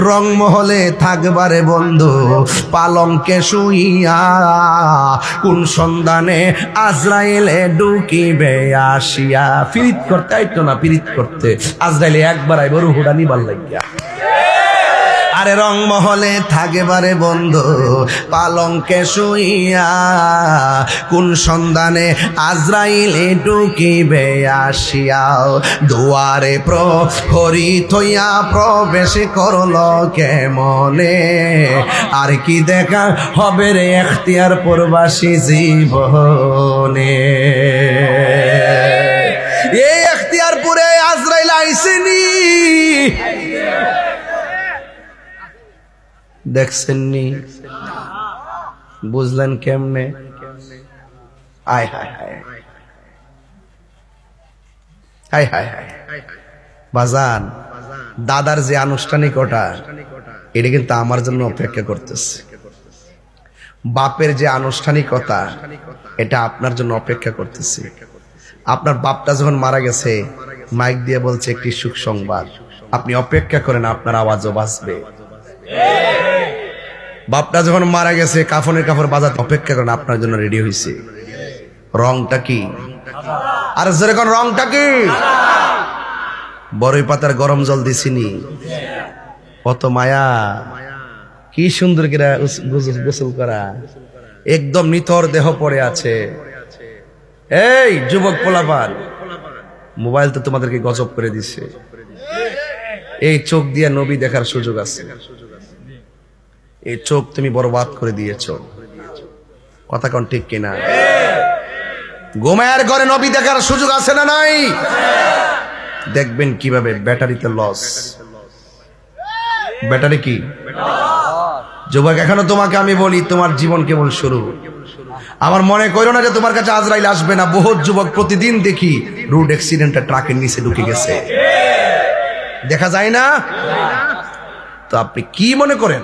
রংমহলে থাকবারে বন্ধু পালঙ্কে শুইয়া, কোন সন্ধানে আজরাইলে ঢুকিবে আসিয়া। পিরিত করতে আইতো না, পিরিত করতে আজরাইলে একবার আইব রুহুডা নিবার লাগিয়া। আরে রংমহলে থাকবারে বন্ধু পালঙ্কে শুইয়া, কোন সন্ধানে আজরাইলে ঢুকিবে আসিয়া। দুয়ারে প্রহরী থইয়া প্রবেশ করল কেমনে, আর কি দেখা হবে রে এখতিয়ার প্রবাসী জীবনে। এই এখতিয়ারপুরে আজরাইল আইসেনি, দেখছেননি? বুঝলেন কেমনে? আয় হায় হায় হায় হায় হায় বাজান, দাদার যে আনুষ্ঠানিকতা এটা কিন্তু আমার জন্য অপেক্ষা করতেছে। বাপের যে আনুষ্ঠানিকতা এটা আপনার জন্য অপেক্ষা করতেছে। আপনার বাপটা যখন মারা গেছে মাইক দিয়ে বলছে একটি সুখ সংবাদ, আপনি অপেক্ষা করেন, আপনার আওয়াজও বাজবে। বাপটা যখন মারা গেছে কাফনের কাপড় বাজাতে অপেক্ষা করেন, আপনার জন্য রেডি হয়েছে। রংটা কি? আর যেরকম রংটা কি? বড়ই পাতার গরম জল দিছিনি, কত মায়া, কি সুন্দর করে গোসল করা, একদম নিথর দেহ পড়ে আছে। এই যুবক পোলাপান, মোবাইল তো তোমাদেরকে গজব করে দিছে। এই চোখ দিয়ে নবী দেখার সুযোগ আছে, এই চোখ তুমি বরবাদ করে দিয়েছ। কথা কোন ঠিক কিনা? ঘুমায়ের ঘরে নবী দেখার সুযোগ আছে না নাই? দেখবেন কিভাবে ব্যাটারিতে লস। ব্যাটারি কি? যুবক এখনো তোমাকে আমি বলি, তোমার জীবন কেবল শুরু। আমার মনে করো না যে তোমার কাছে আজরাইল আসবে না। বহুত যুবক প্রতিদিন দেখি রোড অ্যাক্সিডেন্টে ট্রাকের নিচে ঢুকে গেছে, দেখা যায় না? তো আপনি কি মনে করেন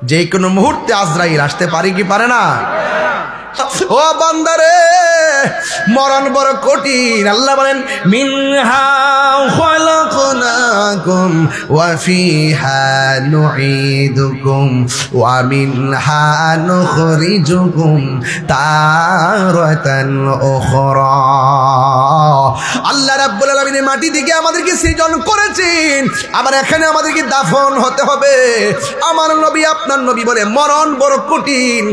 যে কোনো মুহূর্তে আজরাইল আসতে পারে কি পারে না? ও বান্দারে, মরণ বড় কঠিন। আল্লাহ বলেন মিনহা খালাকনাকুম ওয়া ফিহা নুঈদুকুম ওয়া মিনহা নুখরিজুকুম তারাতান উখরা। আল্লাহ রাব্বুল আলামিন মাটি থেকে আমাদেরকে সৃজন করেছেন, আবার এখানে আমাদেরকে দাফন হতে হবে। আমার নবী আপনার নবী বলে মরণ বড় কঠিন।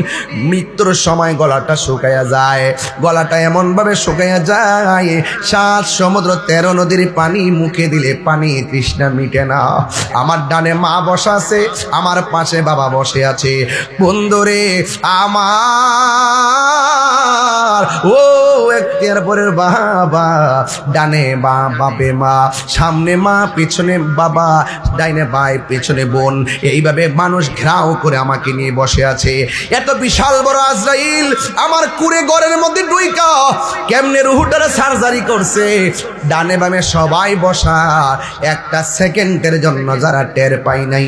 মৃত্যুর সময় গলাটা শুকায়া যায়, গলাটা এমন ভাবে শুকায়া যায় 7 সমুদ্র 13 নদীর পানি মুখে দিলে পানি তৃষ্ণা মিটে না। আমার ডানে মা বসা আছে, আমার পাশে বাবা বসে আছে। বন্ধুরে আমার, ও এখতিয়ার পরের বাবা, ডানে বাপে মা, সামনে মা, পিছনে বাবা, ডাইনে ভাই, পিছনে বোন, এইভাবে মানুষ ঘেরাও করে আমাকে নিয়ে বসে আছে। এত বিশাল বড় আজরাইল আমার কুড়ে ঘরের মধ্যে ঢুইকা কেমনে রুহুটারে সার্জারি করছে। ডানে বামে সবাই বসা, একটা সেকেন্ডের জন্য যারা টের পাই নাই